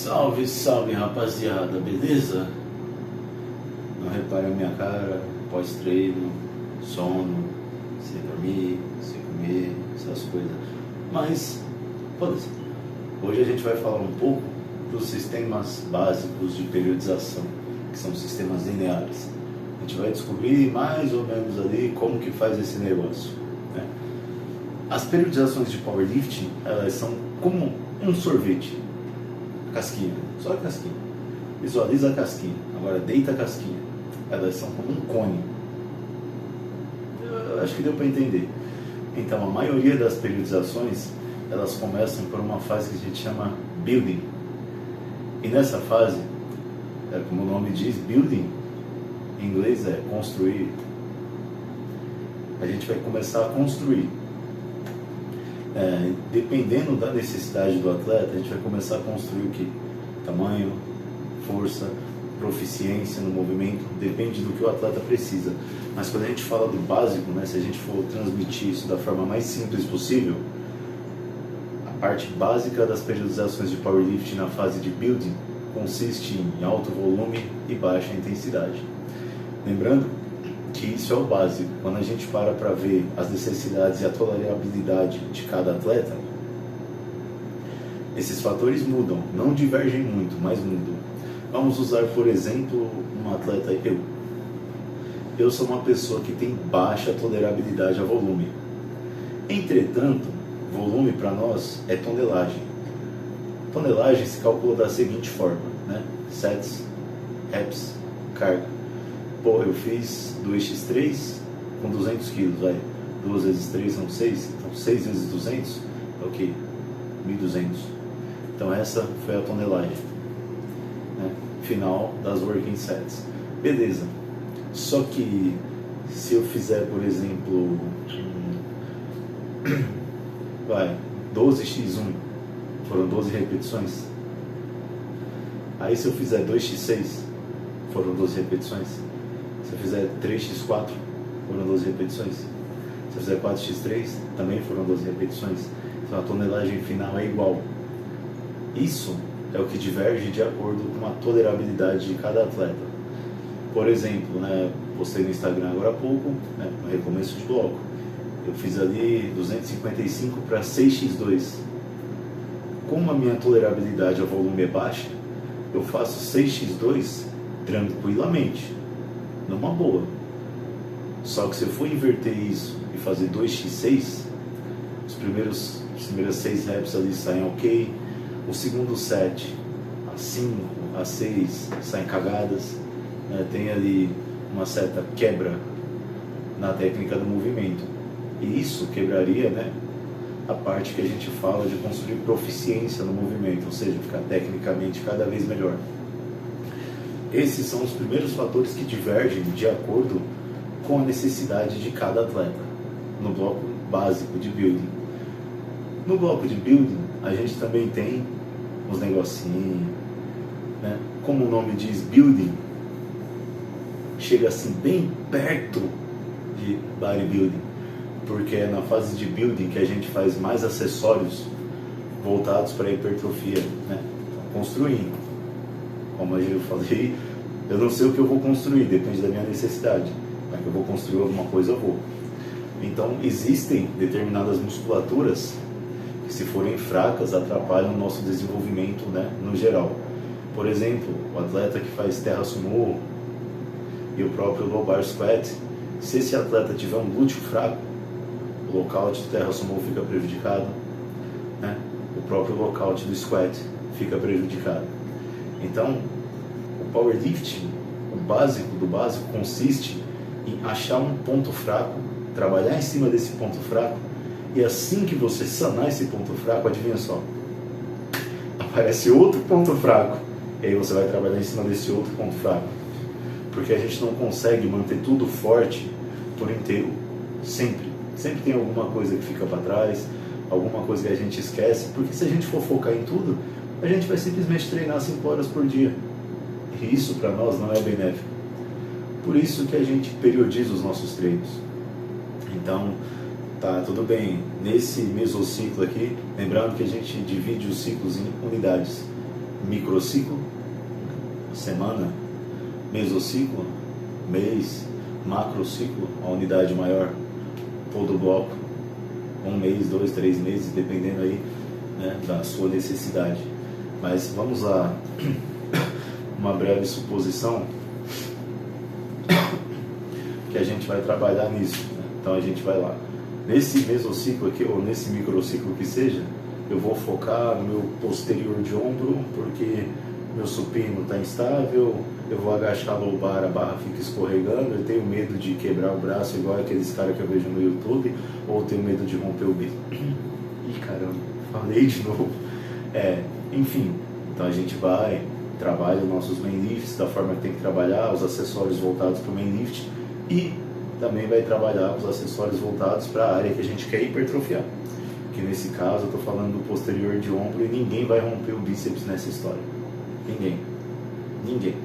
Salve, salve rapaziada, beleza? Não repare a minha cara, pós-treino, sono, sem dormir, sem comer, essas coisas. Mas, foda-se. Hoje a gente vai falar um pouco dos sistemas básicos de periodização, que são sistemas lineares. A gente vai descobrir mais ou menos ali como que faz esse negócio, né? As periodizações de powerlifting, elas são como um sorvete. Casquinha, só a casquinha. Visualiza a casquinha, agora deita a casquinha. Elas são como um cone. Eu acho que deu para entender. Então, a maioria das periodizações, elas começam por uma fase que a gente chama building. E nessa fase, como o nome diz, building, em inglês é construir. A gente vai começar a construir. Dependendo da necessidade do atleta, a gente vai começar a construir o que? Tamanho, força, proficiência no movimento, depende do que o atleta precisa. Mas quando a gente fala do básico, né, se a gente for transmitir isso da forma mais simples possível, a parte básica das periodizações de powerlifting na fase de building consiste em alto volume e baixa intensidade. Lembrando que isso é o básico. Quando a gente para ver as necessidades e a tolerabilidade de cada atleta, esses fatores mudam, não divergem muito, mas mudam. Vamos usar, por exemplo, um atleta, eu sou uma pessoa que tem baixa tolerabilidade a volume. Entretanto, volume para nós é tonelagem. Tonelagem se calcula da seguinte forma, né? Sets, reps, carga. Pô, eu fiz 2x3 com 200 quilos, vai. 2 vezes 3 são 6, então 6 vezes 200 é o quê? 1.200. Então essa foi a tonelagem, né? Final das working sets. Beleza. Só que se eu fizer, por exemplo, 12x1, foram 12 repetições. Aí se eu fizer 2x6, foram 12 repetições. Se eu fizer 3x4, foram 12 repetições. Se eu fizer 4x3, também foram 12 repetições. Então a tonelagem final é igual. Isso é o que diverge de acordo com a tolerabilidade de cada atleta. Por exemplo, né, postei no Instagram agora há pouco, né, no recomeço de bloco. Eu fiz ali 255 para 6x2. Como a minha tolerabilidade ao volume é baixa, eu faço 6x2 tranquilamente, numa boa. Só que se eu for inverter isso e fazer 2x6, as primeiras 6 reps ali saem ok, o segundo set, a 5, a 6 saem cagadas, né? Tem ali uma certa quebra na técnica do movimento, e isso quebraria, né, a parte que a gente fala de construir proficiência no movimento, ou seja, ficar tecnicamente cada vez melhor. Esses são os primeiros fatores que divergem de acordo com a necessidade de cada atleta, no bloco básico de building. No bloco de building, a gente também tem uns negocinhos, né? Como o nome diz, building, chega assim bem perto de bodybuilding, porque é na fase de building que a gente faz mais acessórios voltados para a hipertrofia, né? Construindo. Como eu falei, eu não sei o que eu vou construir, depende da minha necessidade. Mas que eu vou construir alguma coisa, eu vou. Então, existem determinadas musculaturas que, se forem fracas, atrapalham o nosso desenvolvimento, né, no geral. Por exemplo, o atleta que faz terra sumô e o próprio low bar squat, se esse atleta tiver um glúteo fraco, o lockout do terra sumô fica prejudicado, né? O próprio lockout do squat fica prejudicado. Então, o powerlifting, o básico do básico, consiste em achar um ponto fraco, trabalhar em cima desse ponto fraco, e assim que você sanar esse ponto fraco, adivinha só, aparece outro ponto fraco, e aí você vai trabalhar em cima desse outro ponto fraco, porque a gente não consegue manter tudo forte por inteiro, sempre tem alguma coisa que fica para trás, alguma coisa que a gente esquece, porque se a gente for focar em tudo, a gente vai simplesmente treinar 5 horas por dia. E isso para nós não é benéfico. Por isso que a gente periodiza os nossos treinos. Então, tá tudo bem. Nesse mesociclo aqui, lembrando que a gente divide os ciclos em unidades. microciclo, semana, mesociclo, mês, macrociclo, a unidade maior, todo bloco, 1 mês, 2, 3 meses, dependendo aí, né, da sua necessidade. Mas vamos a uma breve suposição que a gente vai trabalhar nisso, né? Então a gente vai lá. Nesse mesociclo aqui, ou nesse microciclo que seja, eu vou focar no meu posterior de ombro, porque meu supino está instável, eu vou agachar lombar, a barra fica escorregando, eu tenho medo de quebrar o braço igual aqueles caras que eu vejo no YouTube, ou tenho medo de romper o bico. Ih, caramba, falei de novo. Enfim, então a gente vai, trabalha os nossos main lifts da forma que tem que trabalhar, os acessórios voltados para o main lift, e também vai trabalhar os acessórios voltados para a área que a gente quer hipertrofiar. Que nesse caso eu estou falando do posterior de ombro, e ninguém vai romper o bíceps nessa história. Ninguém.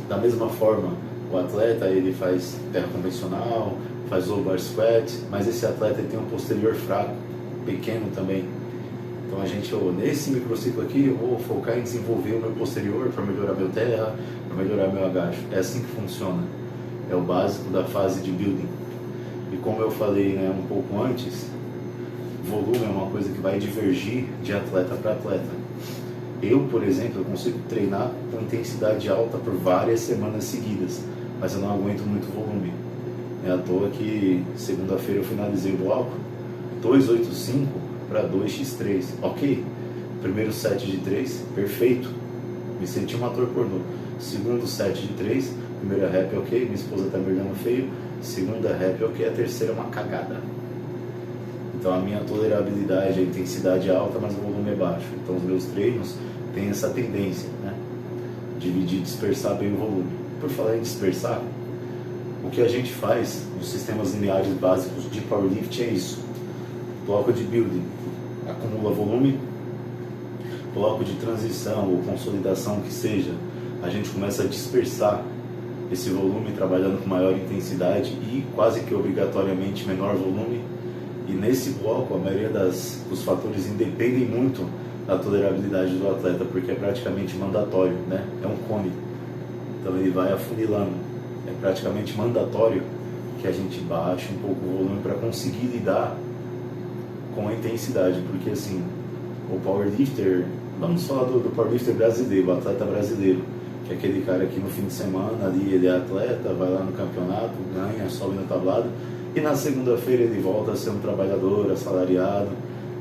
Da mesma forma, o atleta ele faz terra convencional, faz low bar squat, mas esse atleta ele tem um posterior fraco, pequeno também. Então a gente, nesse microciclo aqui, eu vou focar em desenvolver o meu posterior para melhorar meu terra, para melhorar meu agacho. É assim que funciona. É o básico da fase de building. E como eu falei, né, um pouco antes, volume é uma coisa que vai divergir de atleta para atleta. Eu, por exemplo, eu consigo treinar com intensidade alta por várias semanas seguidas, mas eu não aguento muito volume. É à toa que segunda-feira eu finalizei o bloco 285 para 2x3, ok? Primeiro set de 3, perfeito, me senti um ator pornô. Segundo set de 3, primeira rep ok, minha esposa tá me olhando feio. Segunda rep ok, a terceira é uma cagada. Então a minha tolerabilidade, a intensidade é alta, mas o volume é baixo. Então os meus treinos têm essa tendência, né? Dividir, dispersar bem o volume. Por falar em dispersar, o que a gente faz nos sistemas lineares básicos de powerlift é isso. Bloco de building acumula volume, bloco de transição ou consolidação que seja, a gente começa a dispersar esse volume trabalhando com maior intensidade e quase que obrigatoriamente menor volume. E nesse bloco a maioria dos fatores independem muito da tolerabilidade do atleta, porque é praticamente mandatório, né? É um cone, então ele vai afunilando. É praticamente mandatório que a gente baixe um pouco o volume para conseguir lidar com a intensidade, porque assim, o powerlifter, vamos falar do powerlifter brasileiro, o atleta brasileiro, que é aquele cara que no fim de semana ali ele é atleta, vai lá no campeonato, ganha, sobe no tablado, e na segunda-feira ele volta a ser um trabalhador assalariado,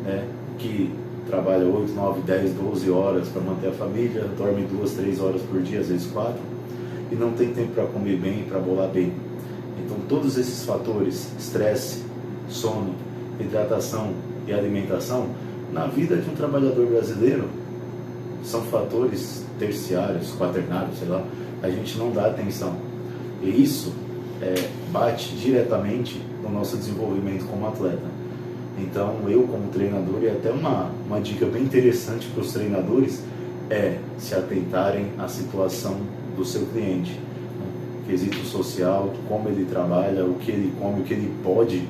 né, que trabalha 8, 9, 10, 12 horas para manter a família, dorme 2, 3 horas por dia, às vezes 4, e não tem tempo para comer bem, para bolar bem. Então todos esses fatores, estresse, sono, hidratação e alimentação, na vida de um trabalhador brasileiro, são fatores terciários, quaternários, sei lá, a gente não dá atenção. E isso bate diretamente no nosso desenvolvimento como atleta. Então eu como treinador, e até uma dica bem interessante para os treinadores, é se atentarem à situação do seu cliente, né? Quesito social, como ele trabalha, o que ele come, o que ele pode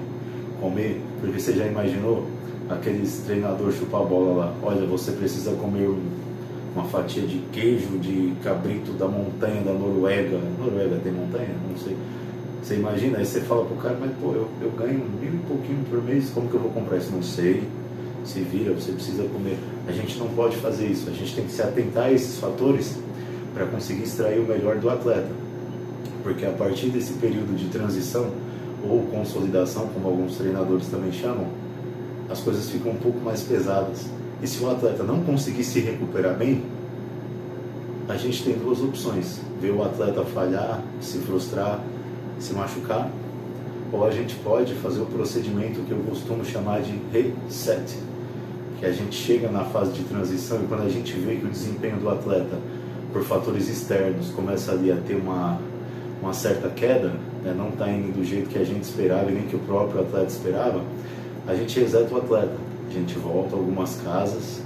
comer, porque você já imaginou aqueles treinadores chupa-bola lá, olha, você precisa comer uma fatia de queijo de cabrito da montanha da Noruega. Noruega tem montanha? Não sei. Você imagina, aí você fala pro cara, mas pô, eu ganho 1.000 e pouquinho por mês, como que eu vou comprar isso? Não sei, se vira, você precisa comer. A gente não pode fazer isso, a gente tem que se atentar a esses fatores para conseguir extrair o melhor do atleta, porque a partir desse período de transição ou consolidação, como alguns treinadores também chamam, as coisas ficam um pouco mais pesadas. E se o atleta não conseguir se recuperar bem, a gente tem duas opções: ver o atleta falhar, se frustrar, se machucar, ou a gente pode fazer o procedimento que eu costumo chamar de reset, que a gente chega na fase de transição e quando a gente vê que o desempenho do atleta, por fatores externos, começa ali a ter uma certa queda, né, não está indo do jeito que a gente esperava e nem que o próprio atleta esperava, a gente reseta o atleta, a gente volta a algumas casas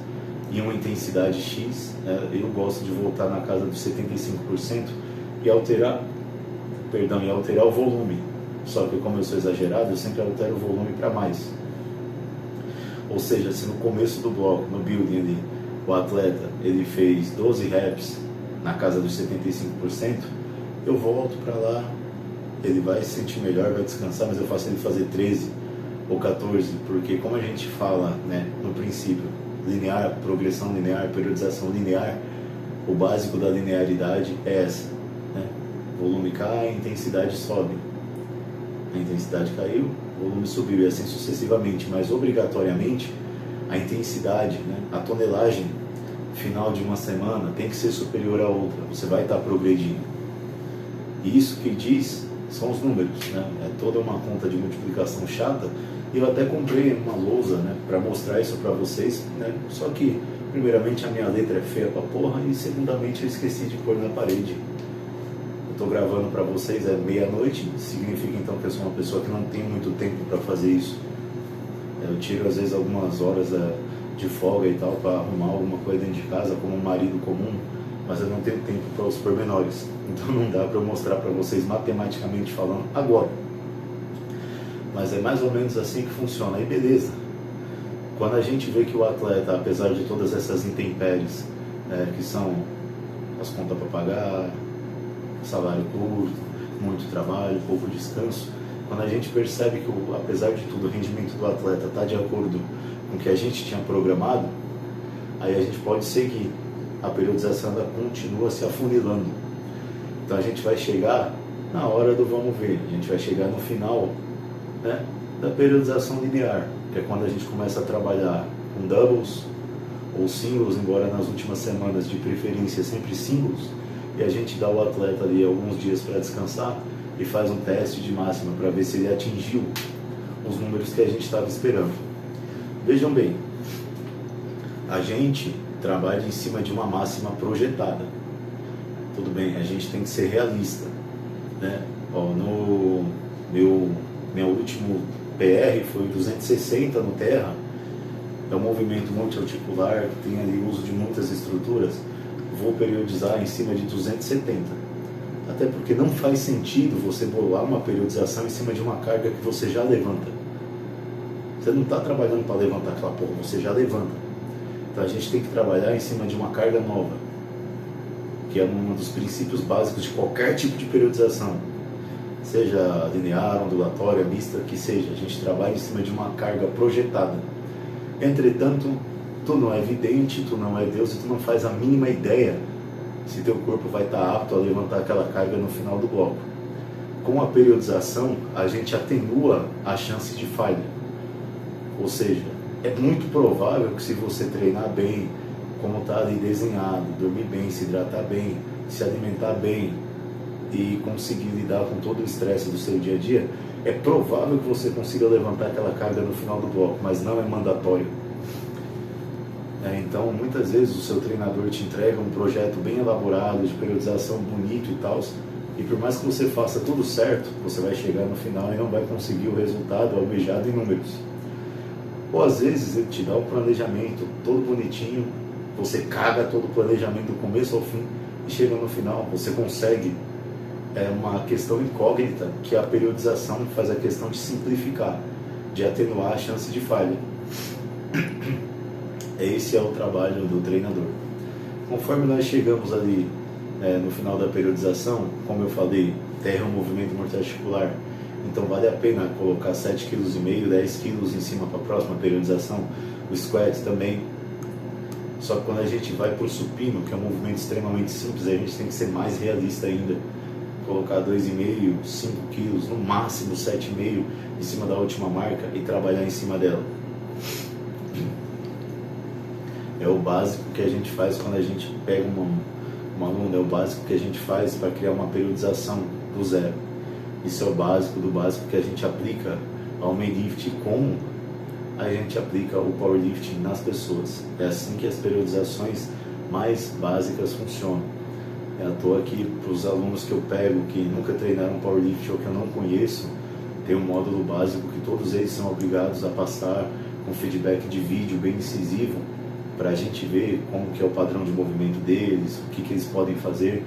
em uma intensidade X, né, eu gosto de voltar na casa dos 75% e alterar o volume. Só que como eu sou exagerado, eu sempre altero o volume para mais. Ou seja, se no começo do bloco, no building ali, o atleta ele fez 12 reps na casa dos 75%, eu volto para lá, ele vai se sentir melhor, vai descansar, mas eu faço ele fazer 13 ou 14, porque como a gente fala, né, no princípio, linear, progressão linear, periodização linear, o básico da linearidade é essa, né? Volume cai, intensidade sobe. A intensidade caiu, o volume subiu, e assim sucessivamente, mas obrigatoriamente a intensidade, né, a tonelagem final de uma semana tem que ser superior à outra, você vai estar progredindo. E isso que diz são os números, né? É toda uma conta de multiplicação chata, e eu até comprei uma lousa, né, para mostrar isso para vocês, né? Só que, primeiramente, a minha letra é feia pra porra, e segundamente eu esqueci de pôr na parede. Eu tô gravando para vocês, é meia-noite, significa então que eu sou uma pessoa que não tem muito tempo para fazer isso. Eu tiro às vezes algumas horas de folga e tal para arrumar alguma coisa dentro de casa, como um marido comum, mas eu não tenho tempo para os pormenores, então não dá para eu mostrar para vocês matematicamente falando agora. Mas é mais ou menos assim que funciona. Aí beleza, quando a gente vê que o atleta, apesar de todas essas intempéries, que são as contas para pagar, salário curto, muito trabalho, pouco descanso, quando a gente percebe que, apesar de tudo, o rendimento do atleta está de acordo com o que a gente tinha programado, aí a gente pode seguir. A periodização ainda continua se afunilando. Então a gente vai chegar na hora do vamos ver, a gente vai chegar no final, né, da periodização linear, que é quando a gente começa a trabalhar com doubles ou singles, embora nas últimas semanas de preferência sempre singles, e a gente dá ao atleta ali alguns dias para descansar e faz um teste de máxima para ver se ele atingiu os números que a gente estava esperando. Vejam bem, a gente trabalha em cima de uma máxima projetada. Tudo bem, a gente tem que ser realista, né? No meu último PR foi 260 no terra, é um movimento multiarticular que tem ali uso de muitas estruturas. Vou periodizar em cima de 270, até porque não faz sentido você bolar uma periodização em cima de uma carga que você já levanta. Você não está trabalhando para levantar aquela porra, você já levanta. Então a gente tem que trabalhar em cima de uma carga nova, que é um dos princípios básicos de qualquer tipo de periodização, seja linear, ondulatória, mista, que seja. A gente trabalha em cima de uma carga projetada. Entretanto, tu não é vidente, tu não é Deus, e tu não faz a mínima ideia se teu corpo vai estar apto a levantar aquela carga no final do bloco. Com a periodização, a gente atenua a chance de falha. Ou seja, é muito provável que, se você treinar bem, como está ali desenhado, dormir bem, se hidratar bem, se alimentar bem e conseguir lidar com todo o estresse do seu dia a dia, é provável que você consiga levantar aquela carga no final do bloco, mas não é mandatório. Então, muitas vezes o seu treinador te entrega um projeto bem elaborado, de periodização bonito e tal, e por mais que você faça tudo certo, você vai chegar no final e não vai conseguir o resultado almejado em números. Ou às vezes ele te dá o planejamento todo bonitinho, você caga todo o planejamento do começo ao fim, e chega no final, você consegue. É uma questão incógnita que a periodização faz a questão de simplificar, de atenuar a chance de falha. Esse é o trabalho do treinador. Conforme nós chegamos ali no final da periodização, como eu falei, terra é um movimento multiarticular, então vale a pena colocar 7,5 kg, 10 kg em cima para a próxima periodização. O squat também. Só que quando a gente vai para o supino, que é um movimento extremamente simples, a gente tem que ser mais realista ainda. Colocar 2,5, 5 kg, no máximo 7,5 em cima da última marca e trabalhar em cima dela. É o básico que a gente faz quando a gente pega uma aluna, é o básico que a gente faz para criar uma periodização do zero. Isso é o básico do básico que a gente aplica ao main-lift, como a gente aplica o powerlifting nas pessoas. É assim que as periodizações mais básicas funcionam. É à toa que, para os alunos que eu pego que nunca treinaram powerlifting ou que eu não conheço, tem um módulo básico que todos eles são obrigados a passar com feedback de vídeo bem incisivo, para a gente ver como que é o padrão de movimento deles, o que eles podem fazer,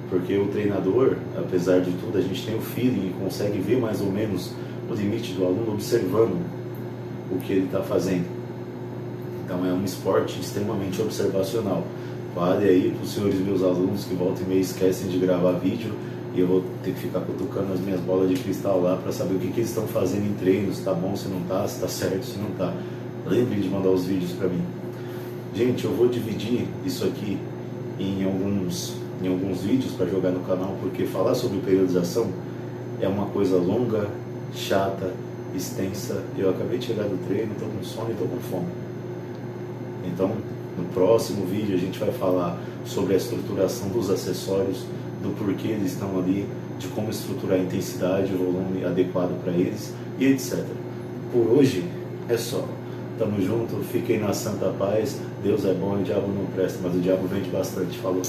porque o treinador, apesar de tudo, a gente tem o feeling e consegue ver mais ou menos o limite do aluno observando o que ele está fazendo. Então é um esporte extremamente observacional. Vale aí para os senhores meus alunos que volta e meia esquecem de gravar vídeo e eu vou ter que ficar cutucando as minhas bolas de cristal lá para saber o que eles estão fazendo em treinos, se tá bom, se não tá, se tá certo, se não tá. Lembrem de mandar os vídeos para mim. Gente, eu vou dividir isso aqui em alguns vídeos para jogar no canal, porque falar sobre periodização é uma coisa longa, chata, extensa. Eu acabei de chegar do treino, estou com sono e estou com fome. Então, no próximo vídeo a gente vai falar sobre a estruturação dos acessórios, do porquê eles estão ali, de como estruturar a intensidade, o volume adequado para eles e etc. Por hoje é só. Tamo junto, fiquem na santa paz. Deus é bom e o diabo não presta, mas o diabo vende bastante. Falou.